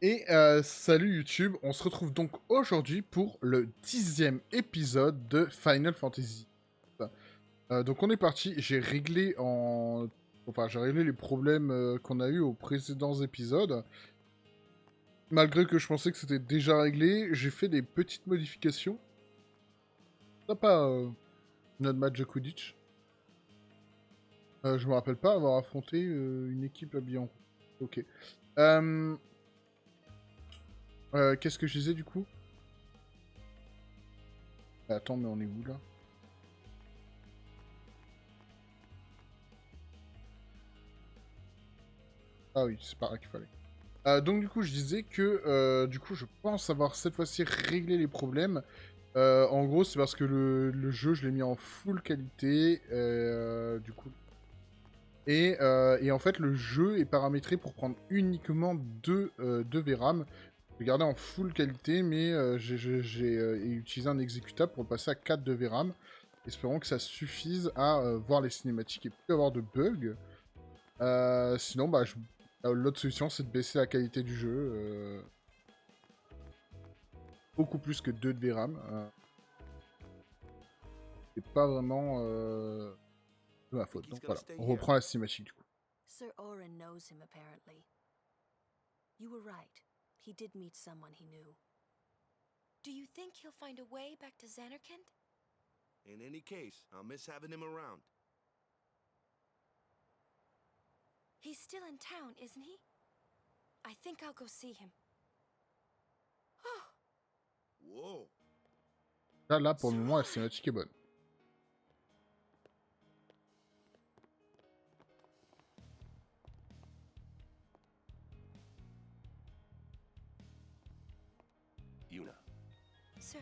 Et salut YouTube, on se retrouve donc aujourd'hui pour le 10e épisode de Final Fantasy. Donc on est parti, j'ai réglé les problèmes qu'on a eu aux précédents épisodes. Malgré que je pensais que c'était déjà réglé, j'ai fait des petites modifications. T'as pas notre match de Quidditch. Je me rappelle pas avoir affronté une équipe habillée en rouge. Ok. Euh, Qu'est-ce que je disais du coup? Attends, mais on est où là? Ah oui, c'est par là qu'il fallait. Donc du coup, je disais que du coup, je pense avoir cette fois-ci réglé les problèmes. En gros, c'est parce que le jeu, je l'ai mis en full qualité, du coup. Et en fait, le jeu est paramétré pour prendre uniquement deux VRAM. Je l'ai gardé en full qualité, mais j'ai utilisé un exécutable pour le passer à 4 de VRAM. Espérons que ça suffise à voir les cinématiques et plus avoir de bugs. Sinon, l'autre solution, c'est de baisser la qualité du jeu. Beaucoup plus que 2 de VRAM. C'est pas vraiment de ma Think faute. he's Donc gonna voilà, stay on here? reprend la cinématique du coup. Sir Orin knows him, apparently. You were right. He did meet someone he knew. Do you think he'll find a way back to Xanarkand? In any case, I'll miss having him around. He's still in town, isn't he? I think I'll go see him. Oh, Whoa. Là, pour le Sir moment, la Orin! cinématique est bonne. Yuna, Sir,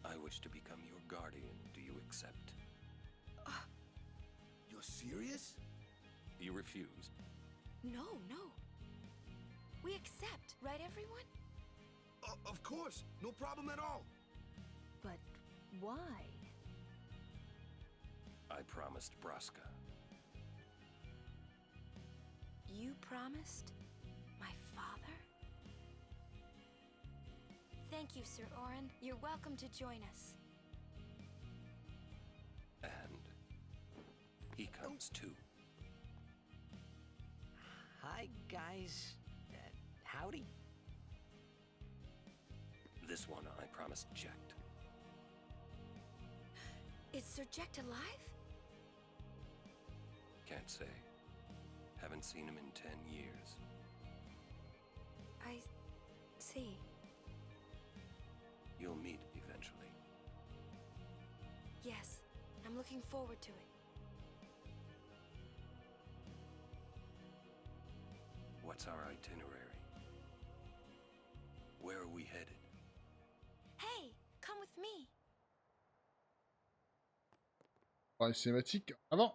I wish to become your guardian. Do you accept? You're serious? You refused. no. We accept, right, everyone? Of course. No problem at all. But why? I promised Braska. You promised? My father? Thank you, Sir Orin. You're welcome to join us. And he comes too. Hi, guys. Howdy. This one I promised Jecht. Is Sir Jecht alive? Can't say. Haven't seen him in 10 years. I see. You'll meet eventually. Yes, I'm looking forward to it. What's our itinerary? Where are we headed? Hey, come with me. Pour les cinématiques, avant.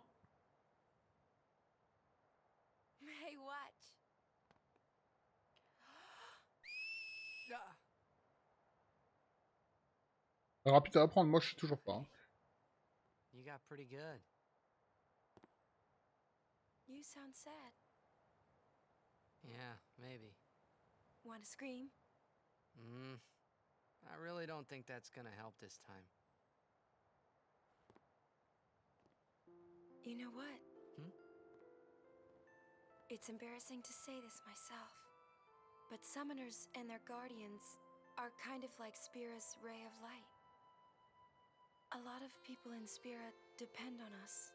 Hey, watch. Rapide à apprendre, moi je sais toujours pas. Hein. You got pretty good. You sound sad. Yeah, maybe. Want to scream? I really don't think that's gonna help this time. You know what? Hmm? It's embarrassing to say this myself, but summoners and their guardians are kind of like Spira's ray of light. A lot of people in Spira depend on us.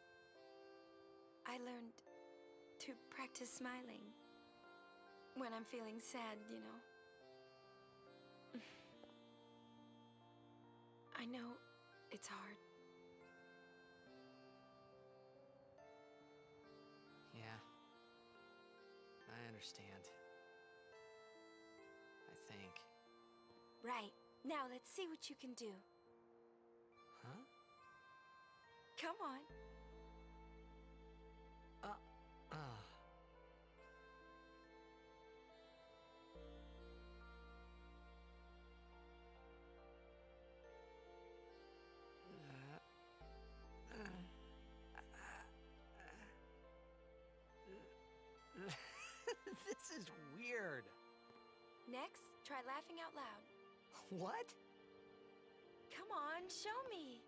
I learned to practice smiling when I'm feeling sad, you know. I know it's hard. Yeah. I understand. I think. Right. Now let's see what you can do. Huh? Come on. Ah. This is weird. Next, try laughing out loud. What? Come on, show me.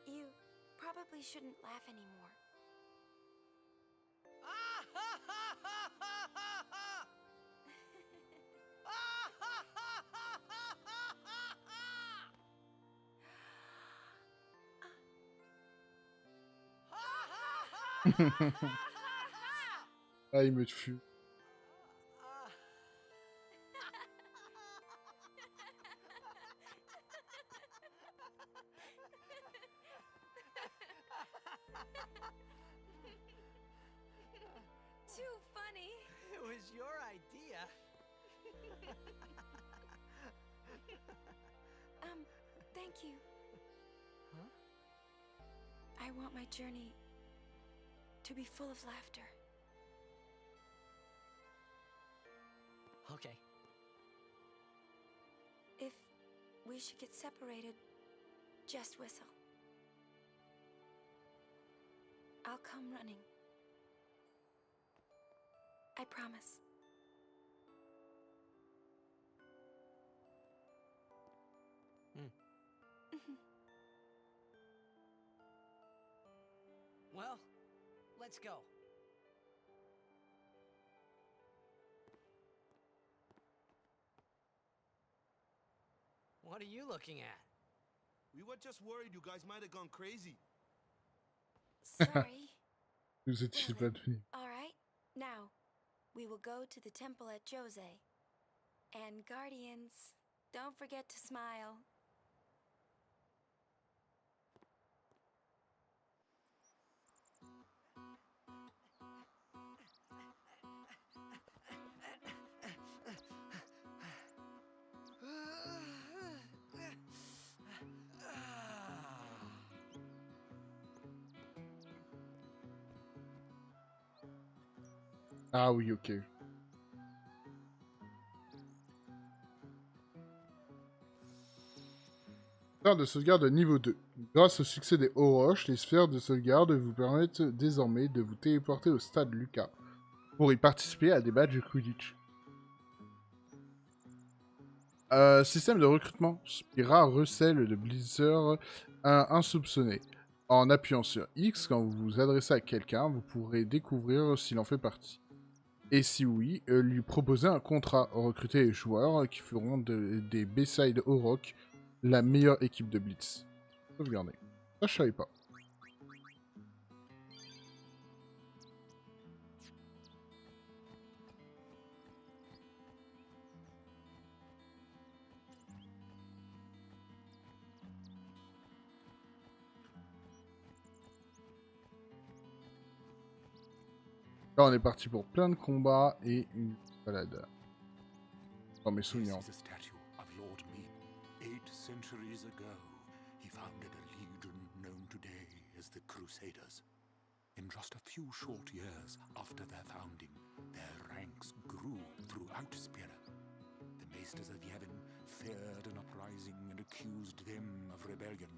You probably shouldn't laugh anymore. Ah, il me tue. Too funny. It was your idea. Thank you. Huh? I want my journey to be full of laughter. Okay. If we should get separated, just whistle. I'll come running. I promise. Well, let's go. What are you looking at? We were just worried you guys might have gone crazy. Sorry. Vous étiez pas devenu. All right. Now, we will go to the temple at Jose. And Guardians, don't forget to smile. Ah oui, ok. Sphère de sauvegarde niveau 2. Grâce au succès des Orochi, les sphères de sauvegarde vous permettent désormais de vous téléporter au stade Lucas pour y participer à des badges Quidditch. Système de recrutement. Spira recèle le Blitzer insoupçonné. En appuyant sur X, quand vous vous adressez à quelqu'un, vous pourrez découvrir s'il en fait partie. Et si oui, lui proposer un contrat. Recruter les joueurs qui feront des Bayside Orochi la meilleure équipe de Blitz. Sauvegarder. Ça, je savais pas. Là, on est parti pour plein de combats et une balade. Dans mes souvenirs. This is a statue of Lord Mead. 8 centuries ago, he founded a legion known today as the Crusaders. In just a few short years after their founding, their ranks grew throughout Spira. The Maesters of Yavin feared an uprising and accused them of rebellion.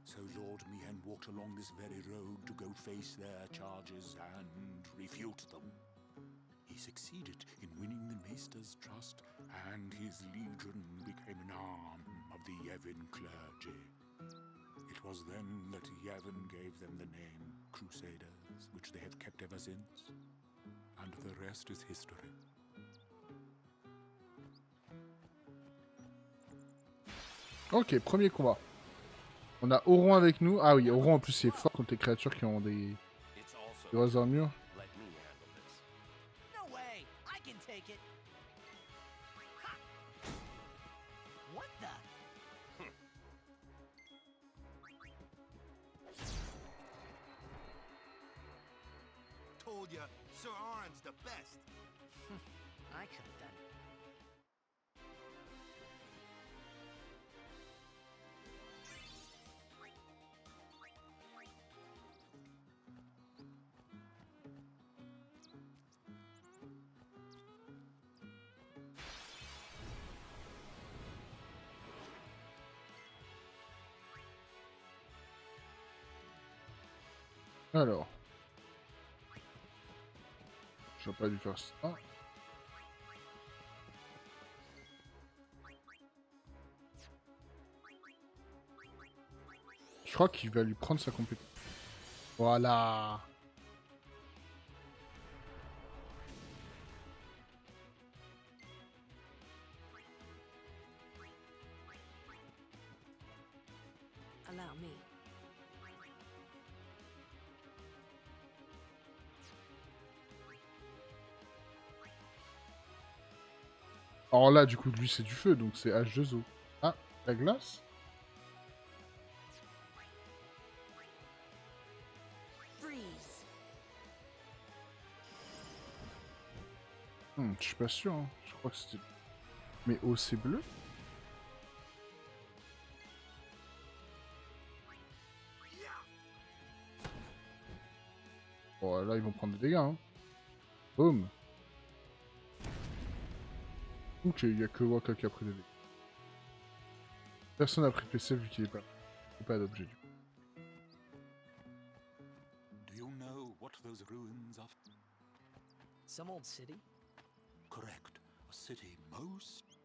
So Lord Mihen walked along this very road to go face their charges and refute them. He succeeded in winning the Maester's trust, and his legion became an arm of the Yavin clergy. It was then that Yavin gave them the name Crusaders, which they have kept ever since. And the rest is history. Ok, premier combat. On a Auron avec nous. Ah oui, Auron en plus c'est fort contre les créatures qui ont des grosses armures. Let me handle this. No way! I can take it! Ha! What the? Told ya, Sir Aron's the best. I could have done it. Alors. J'aurais pas dû faire ça. Je crois qu'il va lui prendre sa compétence. Voilà. Allow me. Alors là, du coup, lui, c'est du feu, donc c'est H2O. Ah, la glace? Freeze. Je suis pas sûr, hein. Je crois que c'était... Mais O, c'est bleu? Bon, là, ils vont prendre des dégâts, hein. Boum. Ok, il y a que Waka qui a pris des dégâts. Personne n'a pris PC vu qu'il n'est pas d'objet, du coup. Do you know what those ruins are? Some old city? Correct. A city most...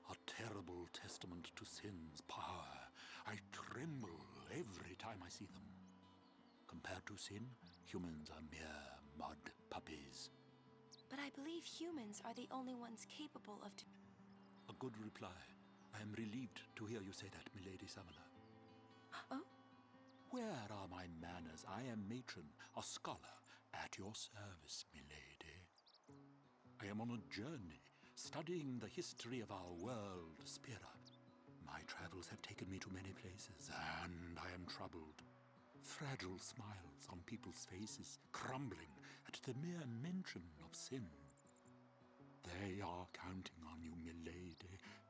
A terrible testament to sin's power. I tremble every time I see them. Compared to sin, humans are mere mud puppies. But I believe humans are the only ones capable of... A good reply. I am relieved to hear you say that, milady Summoner. Oh? Where are my manners? I am matron, a scholar, at your service, milady. I am on a journey, studying the history of our world, Spira. My travels have taken me to many places, and I am troubled. Fragile smiles on people's faces, crumbling at the mere mention of sin. They are counting on you, milady.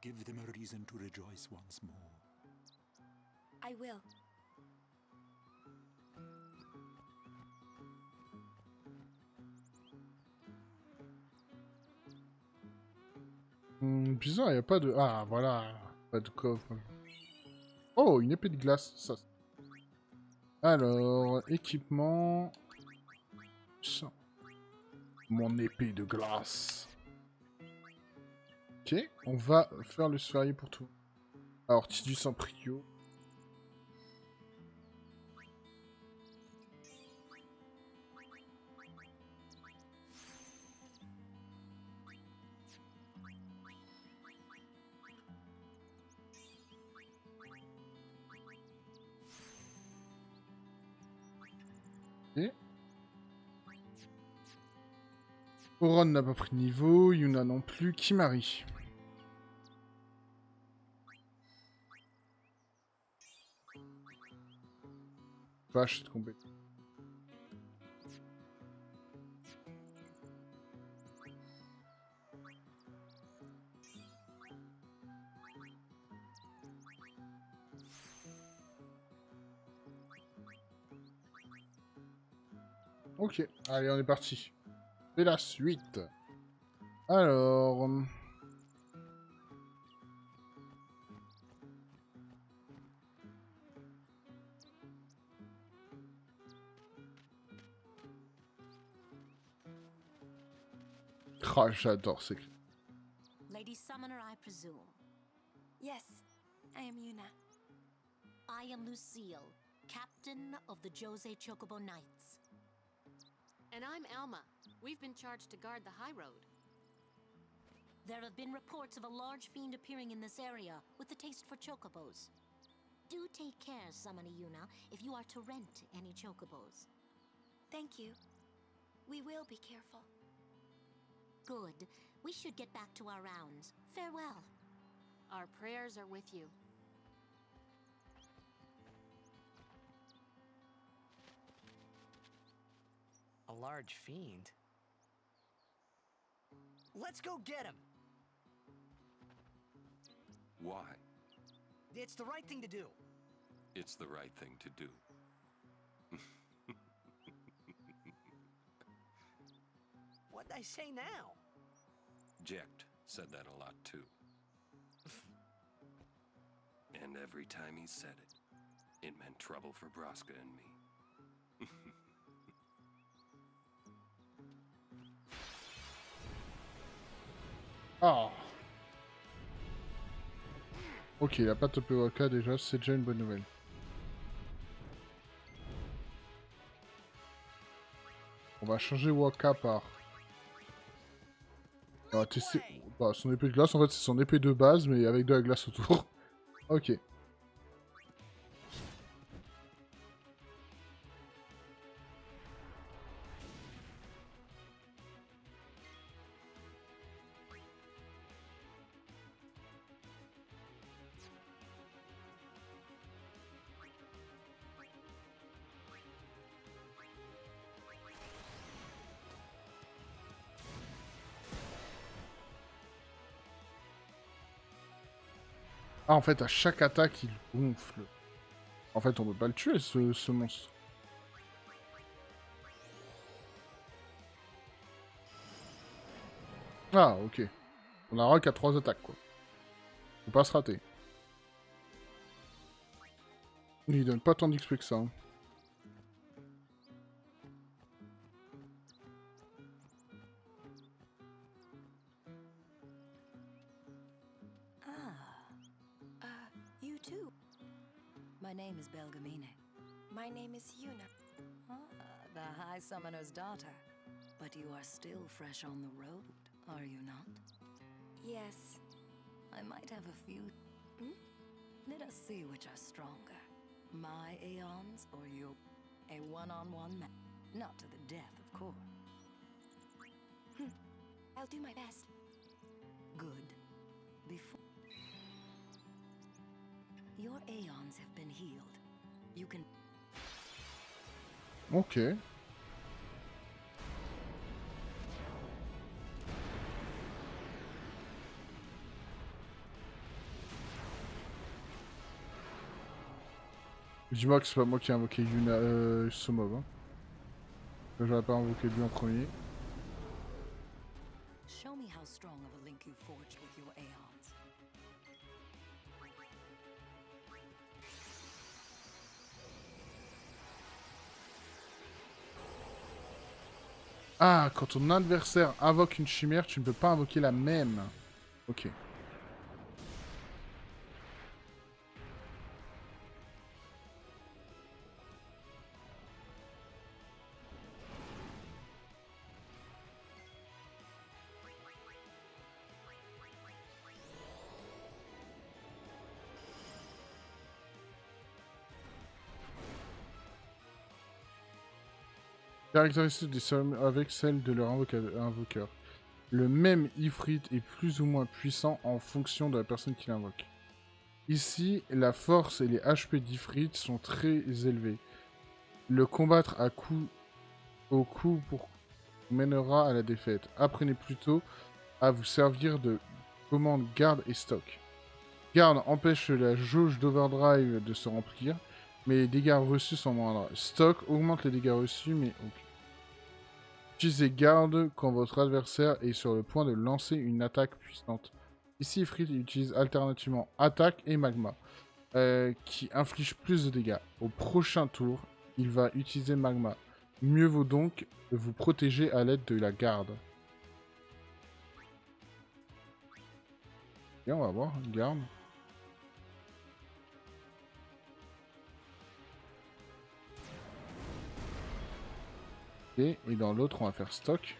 Give them a reason to rejoice once more. I will. Bizarre, il n'y a pas de... Ah, voilà. Pas de coffre. Oh, une épée de glace. Ça. Alors, équipement... Ça. Mon épée de glace. Ok, on va faire le sphérié pour tout. Alors, Tidus en prio. Ok. Oron n'a pas pris de niveau, Yuna non plus, Kimari. Vache, cette compétence. Ok, allez, on est parti. C'est la suite. Alors... Ah, j'adore ces cris. Lady Summoner, I presume. Yes, I am Yuna. I am Lucille, captain of the Jose Chocobo Knights. And I'm Alma. We've been charged to guard the high road. There have been reports of a large fiend appearing in this area with a taste for chocobos. Do take care, Summoner Yuna, if you are to rent any chocobos. Thank you. We will be careful. Good. We should get back to our rounds. Farewell. Our prayers are with you. A large fiend? Let's go get him! Why? It's the right thing to do. It's the right thing to do. What'd I say now? Jecht said that a lot too. And every time he said it, it meant trouble for Braska and me. Ah. Ok, il a pas topé Waka déjà, c'est déjà une bonne nouvelle. On va changer Waka par... On va tester... Bah, son épée de glace, en fait, c'est son épée de base, mais avec de la glace autour. Ok. Ah, en fait, à chaque attaque, il gonfle. En fait, on peut pas le tuer, ce monstre. Ah, ok. On a qu'à 3 attaques, quoi. Faut pas se rater. Il donne pas tant d'XP que ça. Hein. You too. My name is Belgamine. My name is Yuna. The High Summoner's daughter. But you are still fresh on the road, are you not? Yes. I might have a few... Let us see which are stronger. My Aeons or you? A one-on-one match. Not to the death, of course. I'll do my best. Good. Before... Your Aeons have been healed. You can... Ok. Dis-moi que c'est pas moi qui ai invoqué Yuna, Somov. Hein. J'aurais pas invoqué lui en premier. Show me how strong of a link you forged with your Aeons. Ah, quand ton adversaire invoque une chimère, tu ne peux pas invoquer la même. Ok. Caractéristique des sommes avec celle de leur invoqueur. Le même Ifrit est plus ou moins puissant en fonction de la personne qui l'invoque. Ici, la force et les HP d'Ifrit sont très élevés. Le combattre au coup pour mènera à la défaite. Apprenez plutôt à vous servir de commandes garde et stock. Garde empêche la jauge d'overdrive de se remplir, mais les dégâts reçus sont moindres. Stock augmente les dégâts reçus, mais ok. Utilisez garde quand votre adversaire est sur le point de lancer une attaque puissante. Ici, Ifrit utilise alternativement attaque et magma, qui inflige plus de dégâts. Au prochain tour, il va utiliser magma. Mieux vaut donc vous protéger à l'aide de la garde. Et on va voir, garde. Et dans l'autre, on va faire stock.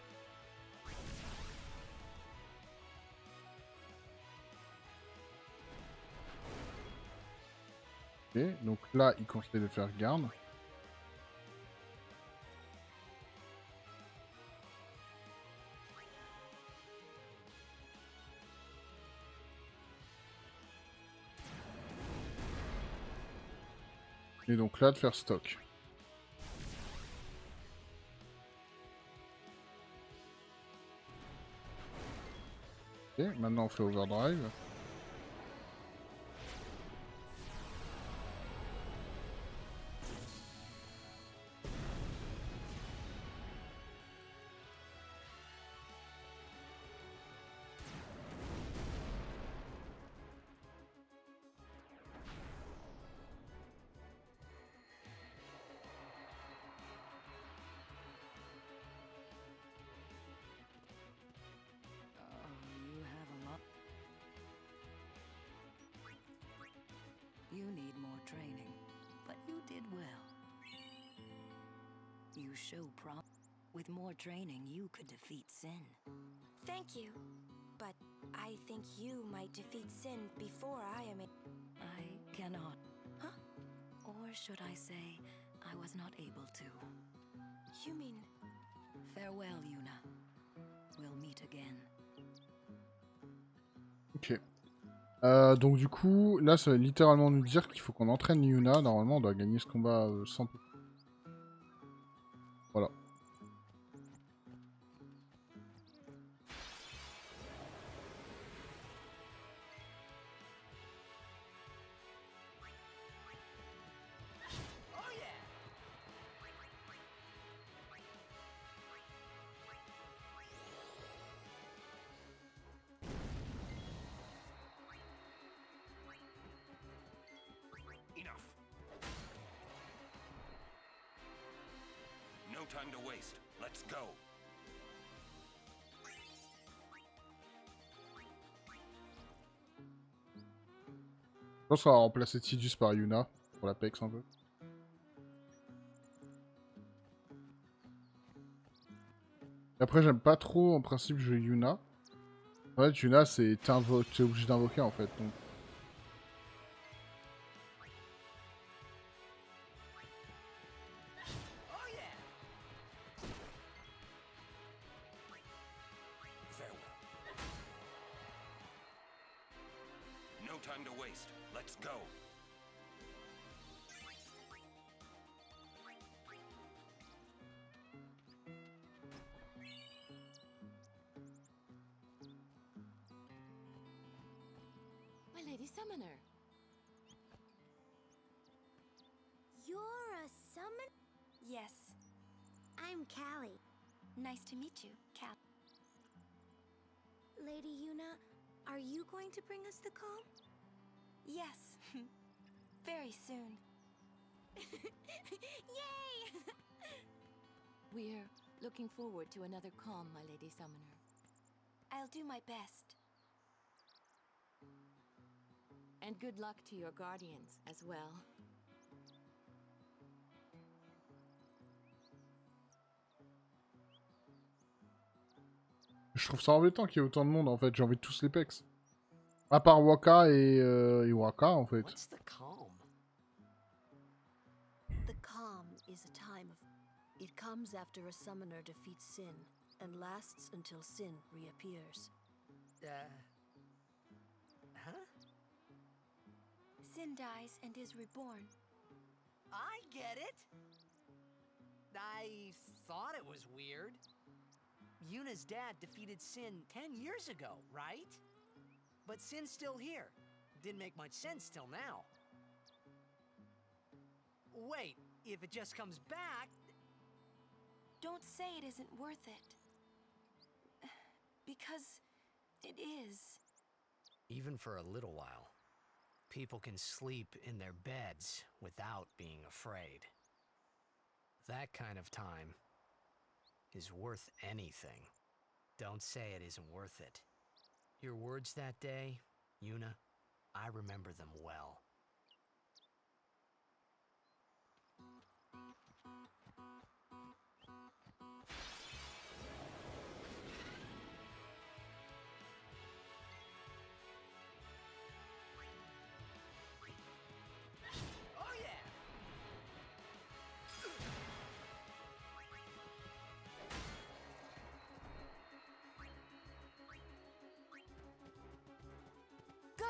Ok, donc là, il conseille de faire garde. Et donc là, de faire stock. Ok, maintenant on fait overdrive. training, but you did well. You show With more training, you could defeat Sin. Thank you. But I think you might defeat Sin before I am I cannot. Huh? Or should I say, I was not able to. You mean... Farewell, Yuna. We'll meet again. Ok. Donc du coup, là, ça va littéralement nous dire qu'il faut qu'on entraîne Yuna. Normalement, on doit gagner ce combat sans... Voilà. Enough. No time to waste. Let's go. Je pense qu'on va remplacer Tidus par Yuna pour l'Apex un peu. Après, j'aime pas trop en principe jouer Yuna. En fait, Yuna, c'est t'es obligé d'invoquer en fait. Donc... No time to waste. Let's go. My Lady Summoner. You're a summon? Yes. I'm Callie. Nice to meet you, Cal. Lady Yuna, are you going to bring us the calm? Yes. Very soon. Yay! We're looking forward to another calm, my Lady Summoner. I'll do my best. And good luck to your guardians as well. Je trouve ça embêtant qu'il y ait autant de monde en fait. J'ai envie de tous les pex. À part Waka et Waka en fait. What's the calm? The calm is a time of... It comes after a summoner defeats Sin, and lasts until Sin reappears. Huh? Sin dies and is reborn. I get it. I thought it was weird. Yuna's dad defeated Sin 10 years ago, right? But Sin's still here. Didn't make much sense till now. Wait, if it just comes back... Don't say it isn't worth it. Because it is. Even for a little while, people can sleep in their beds without being afraid. That kind of time is worth anything. Don't say it isn't worth it. Your words that day, Yuna, I remember them well. Oh yeah! Go!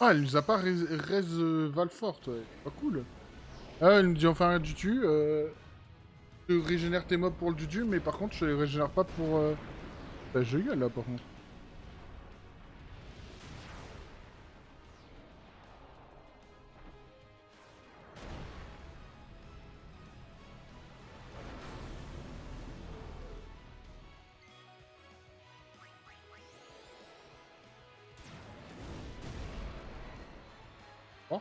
Ah, elle nous a pas Valfort, ouais. Pas cool. Ah, elle nous dit enfin un Dudu. Tu régénères tes mobs pour le Dudu, mais par contre, je les régénère pas pour. Bah, je gueule là par contre. Oh.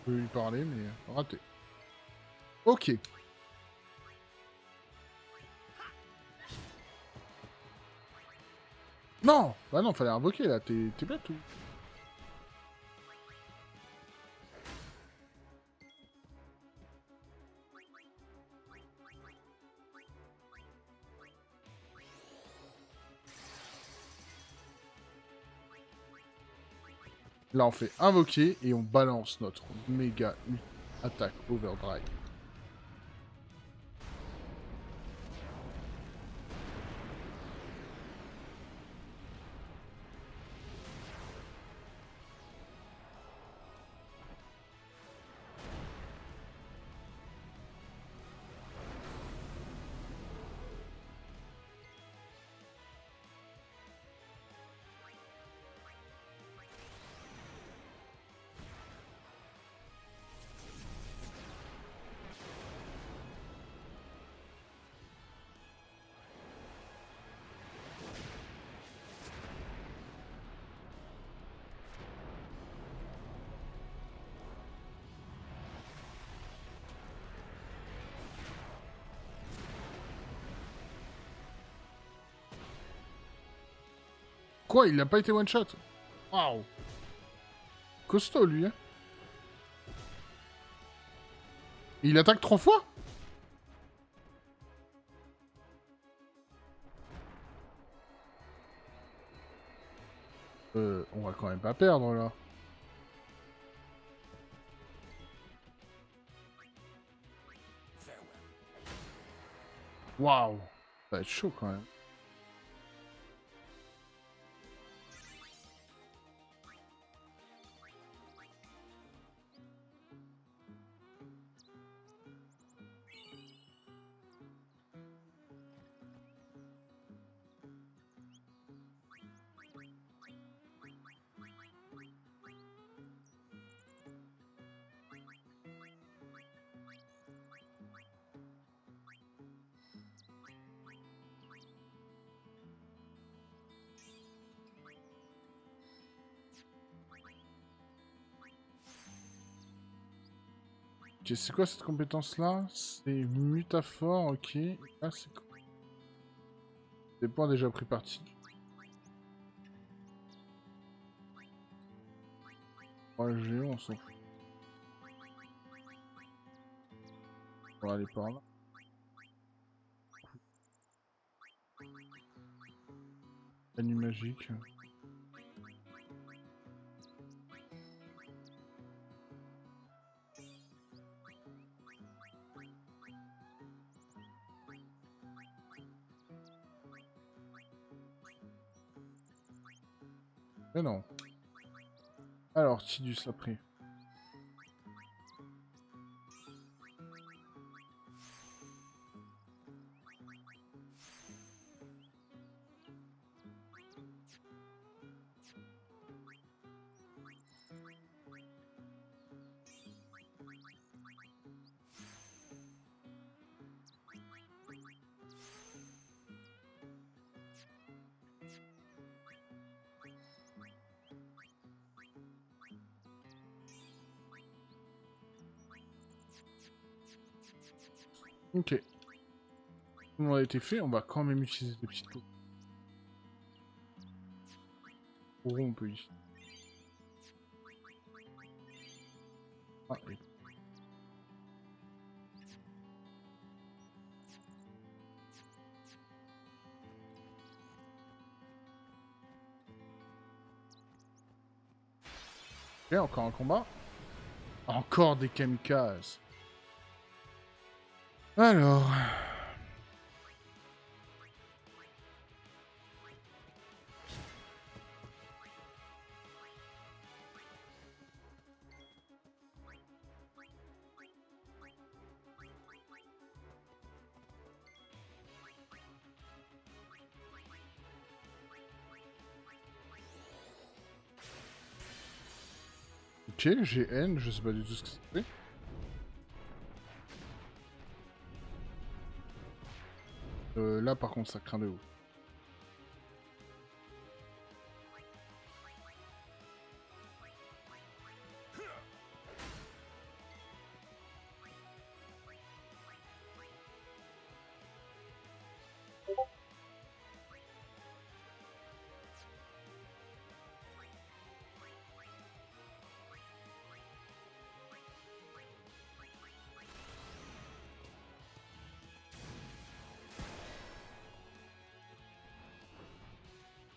Je peux lui parler, mais raté. Ok. Non! Bah non, fallait invoquer là, t'es bête ou? Là, on fait invoquer et on balance notre méga attaque overdrive. Quoi, il n'a pas été one-shot? Waouh! Costaud, lui, hein? Et il attaque 3 fois? On va quand même pas perdre, là. Waouh! Ça va être chaud, quand même. Ok, c'est quoi cette compétence-là? C'est mutaphore, ok. Ah, c'est quoi? Des points déjà pris parti. Ouais, géant, on s'en fout. On va aller par là. Panier magique. Mais non. Alors, Tidus après. Ok. On a été fait, on va quand même utiliser des petites lots. On peut y. Ah oui. Ok, encore un combat. Encore des kamikazes. Alors... Ok, GN, je sais pas du tout ce que c'est. Là par contre ça craint de ouf.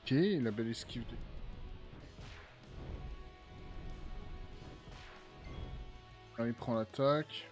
Ok, la belle esquive de... Ah, il prend l'attaque.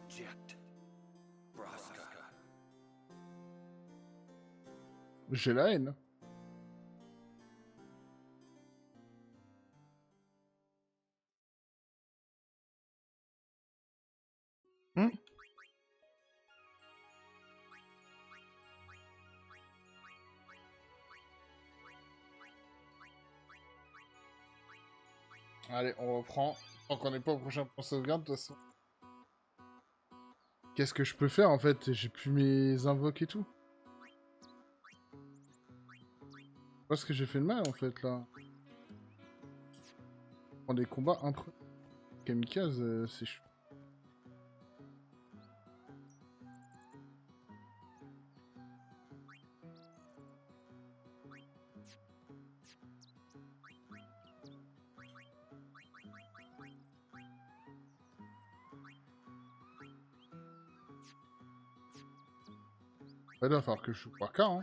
Reject. Braska. J'ai la haine. Hmm. Allez, on reprend. Tant qu'on n'est pas au prochain point de sauvegarde, de toute façon. Qu'est-ce que je peux faire, en fait? J'ai plus mes invoques et tout. Parce que j'ai fait le mal, en fait, là. Prends des combats impre... Kamikaze, c'est chou. Il va falloir que je joue par cas, hein.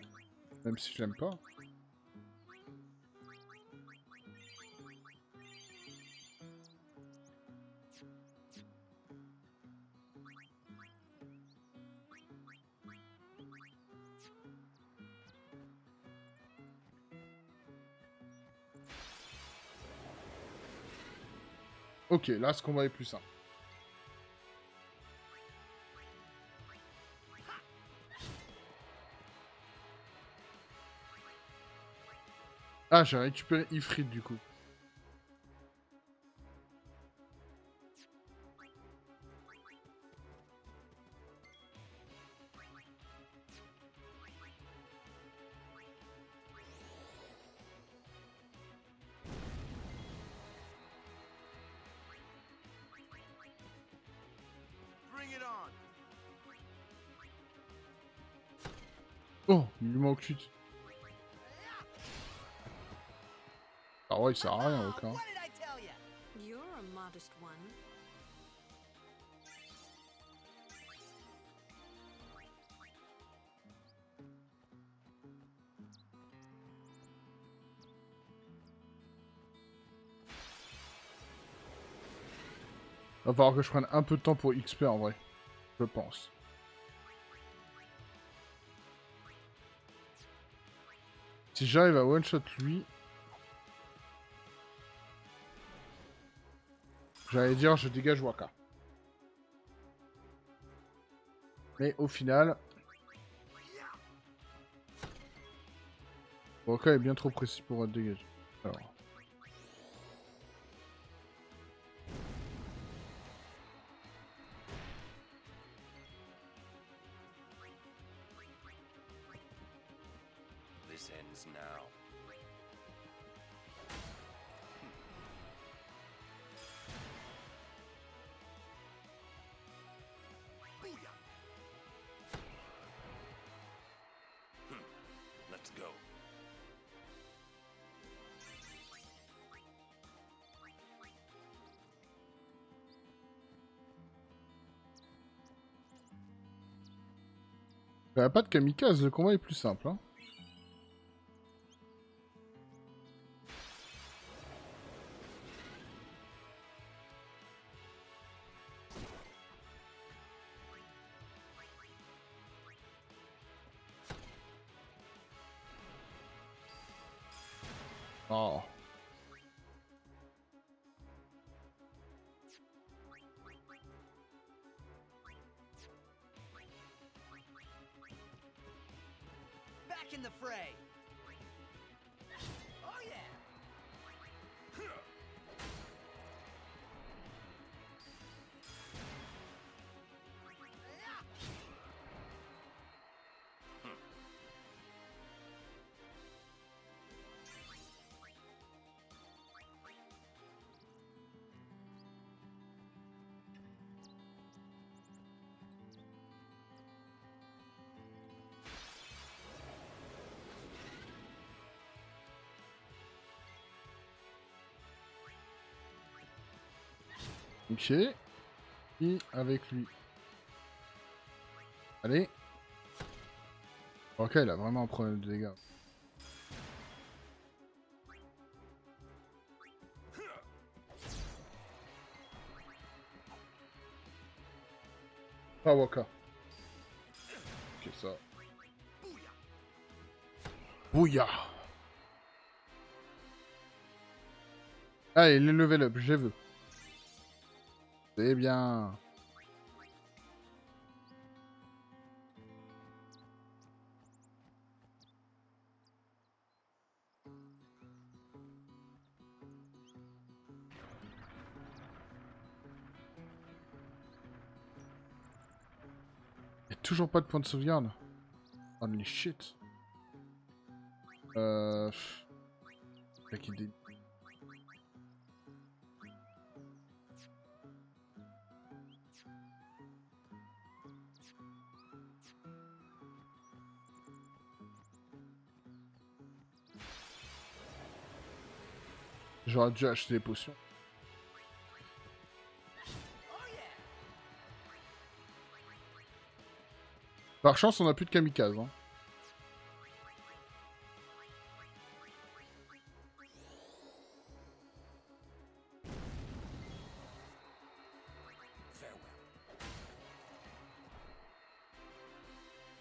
Même si je l'aime pas. Ok, là, ce combat est plus simple. Ah, j'ai récupéré Ifrit, du coup. Bring it on. Oh, il lui manque 8. Ah ouais, il sert à rien, aucun. What did I tell ya? You're a modest one. Va falloir que je prenne un peu de temps pour XP en vrai. Je pense. Si j'arrive à one-shot lui... J'allais dire je dégage Waka. Mais au final... Waka est bien trop précis pour être dégagé. Alors... This ends now. Let's go. Il n'y a pas de kamikaze, le combat est plus simple. Hein. Oh. Back in the fray. Oh yeah. Ok. Et avec lui. Allez. Ok, il a vraiment un problème de dégâts. Ah, Waka. Ok, ça. Bouya. Allez, les level up, je les veux. C'est bien. Y'a toujours pas de point de sauvegarde. Holy shit. Là qui dé... J'aurais dû acheter des potions. Par chance, on a plus de kamikazes. Hein.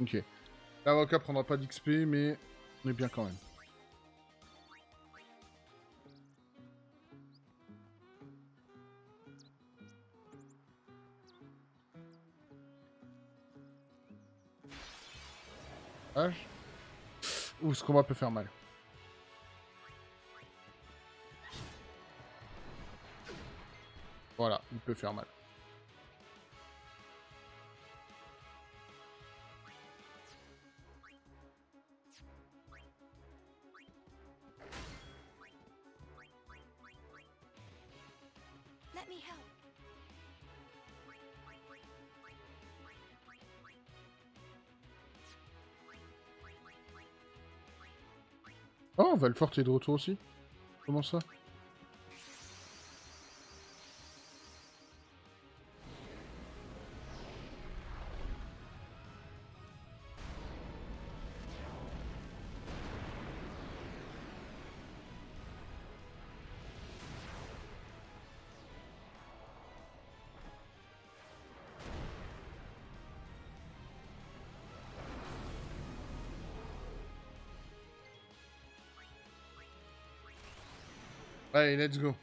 Ok. L'avocat prendra pas d'XP, mais on est bien quand même. Ouh, ce combat peut faire mal. Voilà, il peut faire mal. Let me help. Oh, Valfort est de retour aussi. Comment ça? Allez, let's go.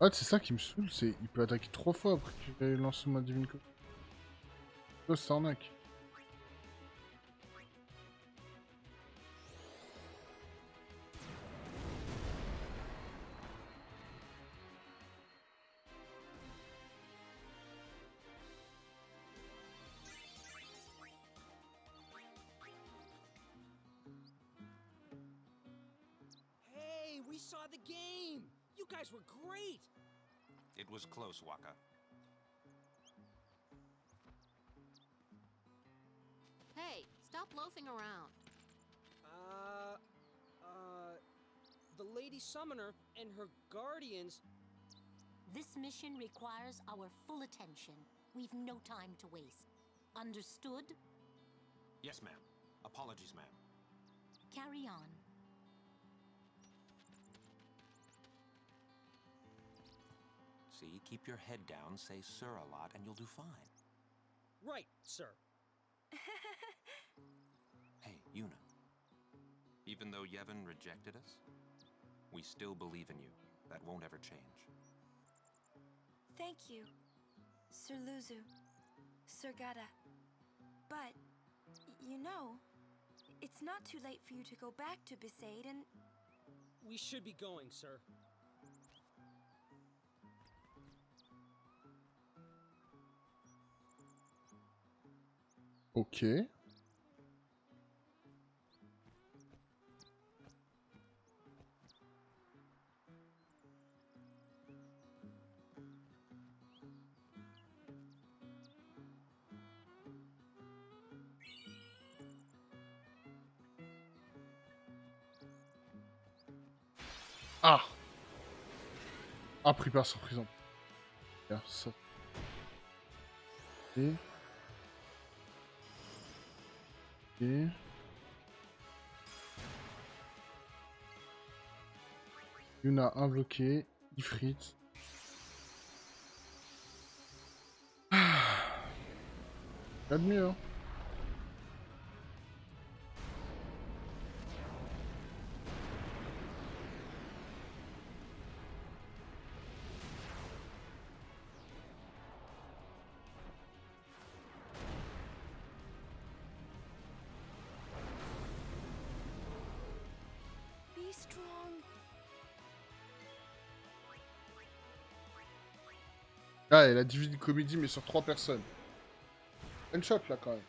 Ah, c'est ça qui me saoule, c'est il peut attaquer 3 fois après qu'il ait lancé ma divine co. Oh, c'est arnaque. Hey, we saw the game! You guys were great! It was close, Waka. Hey, stop loafing around. The Lady Summoner and her guardians... This mission requires our full attention. We've no time to waste. Understood? Yes, ma'am. Apologies, ma'am. Carry on. See, keep your head down, say sir a lot, and you'll do fine. Right, sir. Hey, Yuna. Even though Yevon rejected us, we still believe in you. That won't ever change. Thank you, Sir Luzu, Sir Gada. But, you know, it's not too late for you to go back to Besaid and... We should be going, sir. Ok. Ah! Ah, pris par surprise. Regarde ça. Et... Et... Yuna invoqué, Ifrit. Pas de mieux, hein. Be strong. Ah, et la Divine Comédie, mais sur 3 personnes. One shot, là, quand même.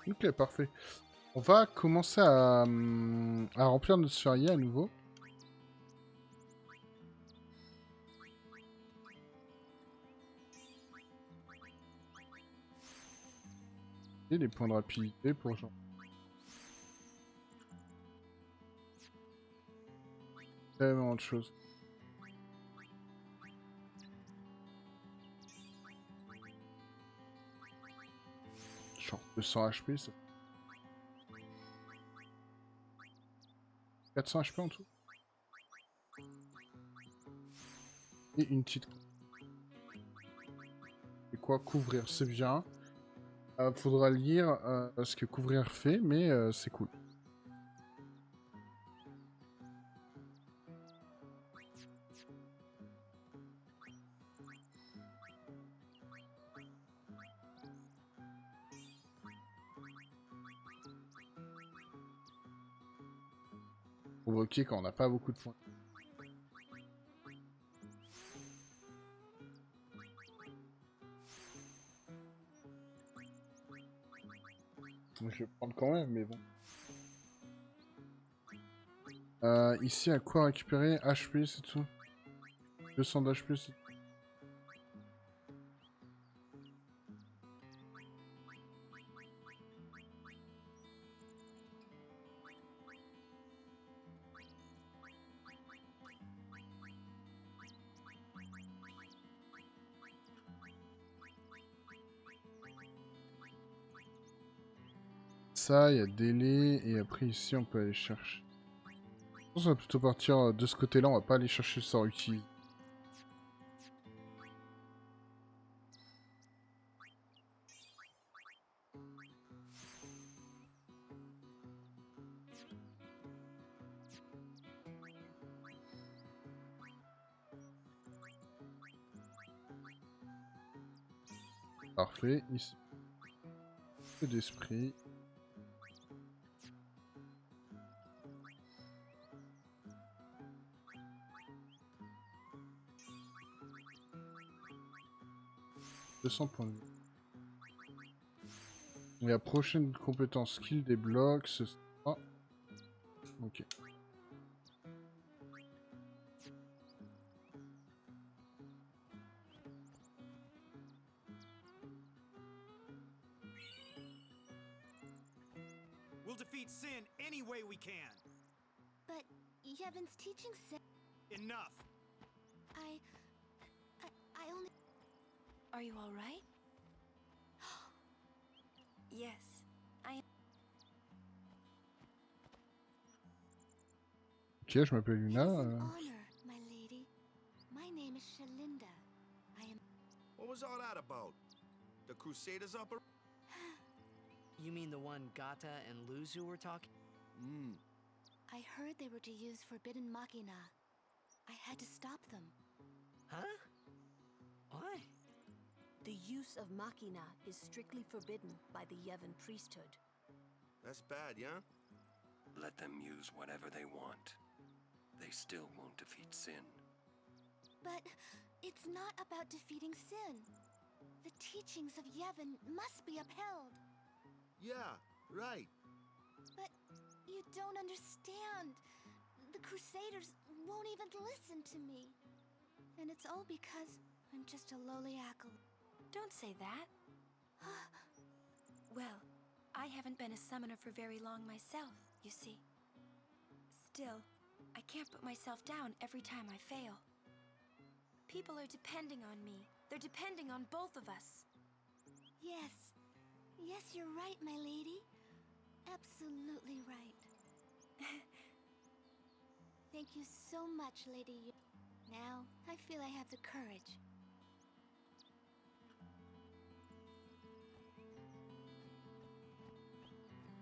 Ok, parfait. On va commencer à remplir notre férié à nouveau. Et les points de rapidité pour genre. Tellement de choses. Genre 200 HP, ça. 400 HP en tout. Et une petite. Et quoi, couvrir, c'est bien. Faudra lire ce que couvrir fait, mais c'est cool. Provoquer quand on n'a pas beaucoup de points. Je vais prendre quand même, mais bon. Ici, à quoi récupérer? HP, c'est tout. 200 d'HP, c'est tout. Ça, il y a délai, et après ici, on peut aller chercher. Je pense qu'on va plutôt partir de ce côté-là, on va pas aller chercher le sort utile. Parfait, ici. Peu d'esprit. $200 points de vie. Et la prochaine compétence skill débloque, ce sera... Ok. We'll defeat Sin any way we can. But Yevon's teaching said Enough. I only... Are you all right? Yes, I am. Ok, je m'appelle It Luna. is an honor, my lady. My name is Shalinda. I am... What was all that about? The Crusaders up? You mean the one Gata and Luzu were talking? I heard they were to use Forbidden Machina. I had to stop them. Huh? Why? The use of Machina is strictly forbidden by the Yevon priesthood. That's bad, yeah? Let them use whatever they want. They still won't defeat Sin. But it's not about defeating Sin. The teachings of Yevon must be upheld. Yeah, right. But you don't understand. The Crusaders won't even listen to me. And it's all because I'm just a lowly acolyte. Don't say that. Well, I haven't been a summoner for very long myself, you see. Still, I can't put myself down every time I fail. People are depending on me. They're depending on both of us. Yes. Yes, you're right, my lady. Absolutely right. Thank you so much, Lady. Now, I feel I have the courage.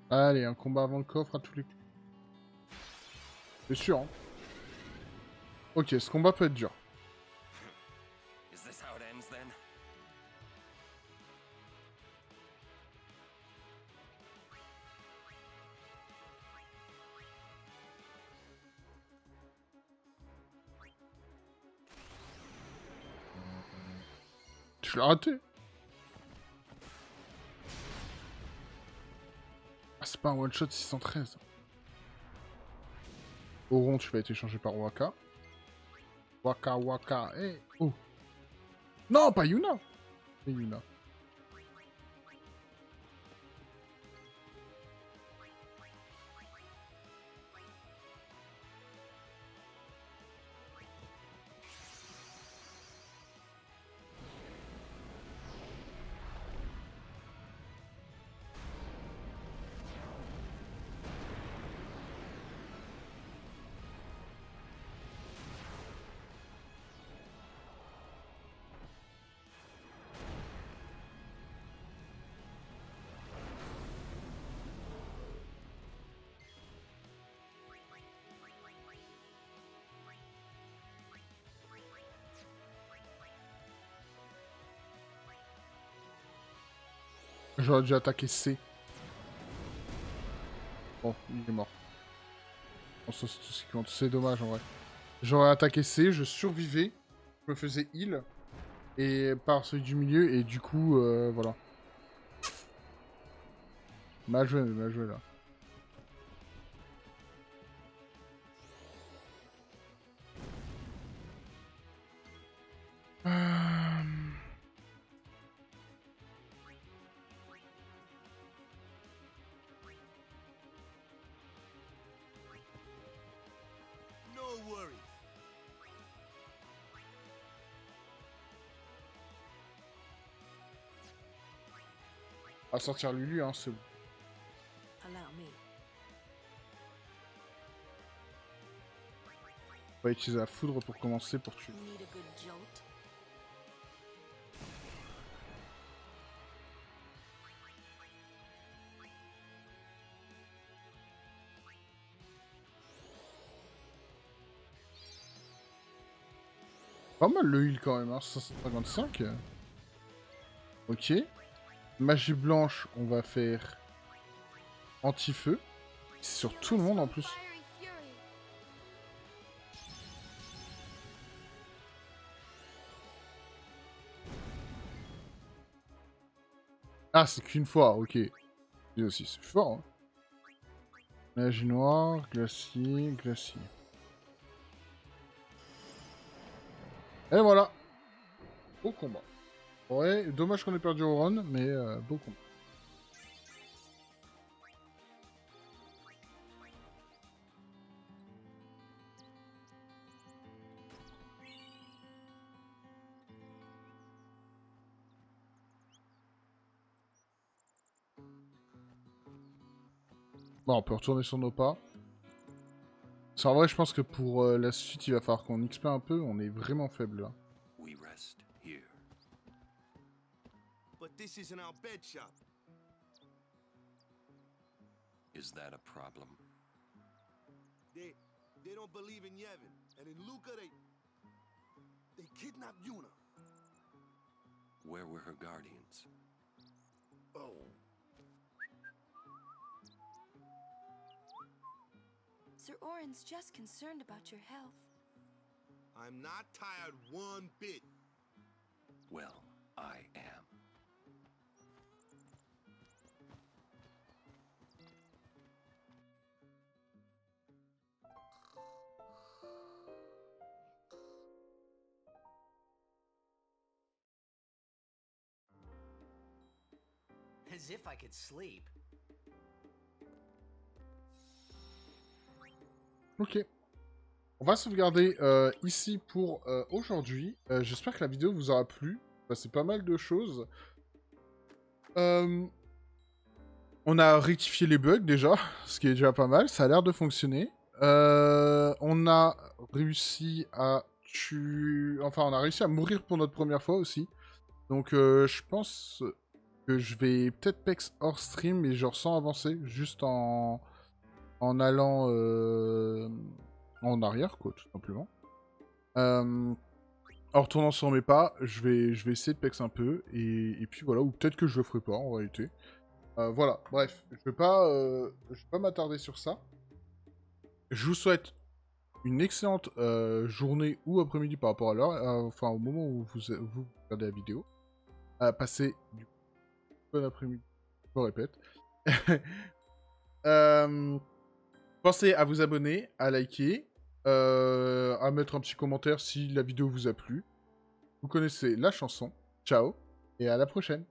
Allez, un combat avant le coffre à tous les coups. C'est sûr, hein. Ok, ce combat peut être dur. Is this how it ends then? Je l'ai raté. Ah, c'est pas un one-shot 613. Auron, tu vas être échangé par Waka. Waka, eh. Oh. Non, pas Yuna. C'est Yuna. J'aurais dû attaquer C. Bon, il est mort. Bon, ça, c'est tout ce qui compte. C'est dommage, en vrai. J'aurais attaqué C, je survivais. Je me faisais heal. Et par celui du milieu, et du coup, voilà. Mal joué, là. No worries. On va sortir Lulu, hein, c'est bon. Allow me. On va utiliser la foudre pour commencer, pour tuer. Need a good jolt? Pas mal le heal quand même, hein, 555. Ok. Magie blanche, on va faire anti-feu. C'est sur tout le monde en plus. Ah, c'est qu'une fois, ok. Et aussi, c'est fort. Hein. Magie noire, glacier, glacier. Et voilà. Beau combat. Ouais, dommage qu'on ait perdu au run, mais beau combat. Bon, on peut retourner sur nos pas. C'est en vrai, je pense que pour la suite, il va falloir qu'on XP un peu. On est vraiment faible là. We rest here. But this isn't our bed shop. Is that a problem? They don't believe in Yevon, and in Luca they kidnapped Yuna. Where were her guardians? Oh. Sir Orin's just concerned about your health. I'm not tired one bit. Well, I am. As if I could sleep. Ok. On va sauvegarder ici pour aujourd'hui. J'espère que la vidéo vous aura plu. C'est pas mal de choses. On a rectifié les bugs déjà, ce qui est déjà pas mal. Ça a l'air de fonctionner. On a réussi à Enfin, on a réussi à mourir pour notre première fois aussi. Donc, je pense que je vais peut-être pex hors stream, mais genre sans avancer, juste en allant en arrière, quoi, tout simplement. En retournant sur mes pas, je vais essayer de pex un peu, et puis voilà, ou peut-être que je le ferai pas, en réalité. Voilà, bref, je vais pas m'attarder sur ça. Je vous souhaite une excellente journée ou après-midi par rapport à l'heure, enfin au moment où vous regardez la vidéo. Passez du bon après-midi, je me répète. Pensez à vous abonner, à liker, à mettre un petit commentaire si la vidéo vous a plu. Vous connaissez la chanson. Ciao, et à la prochaine.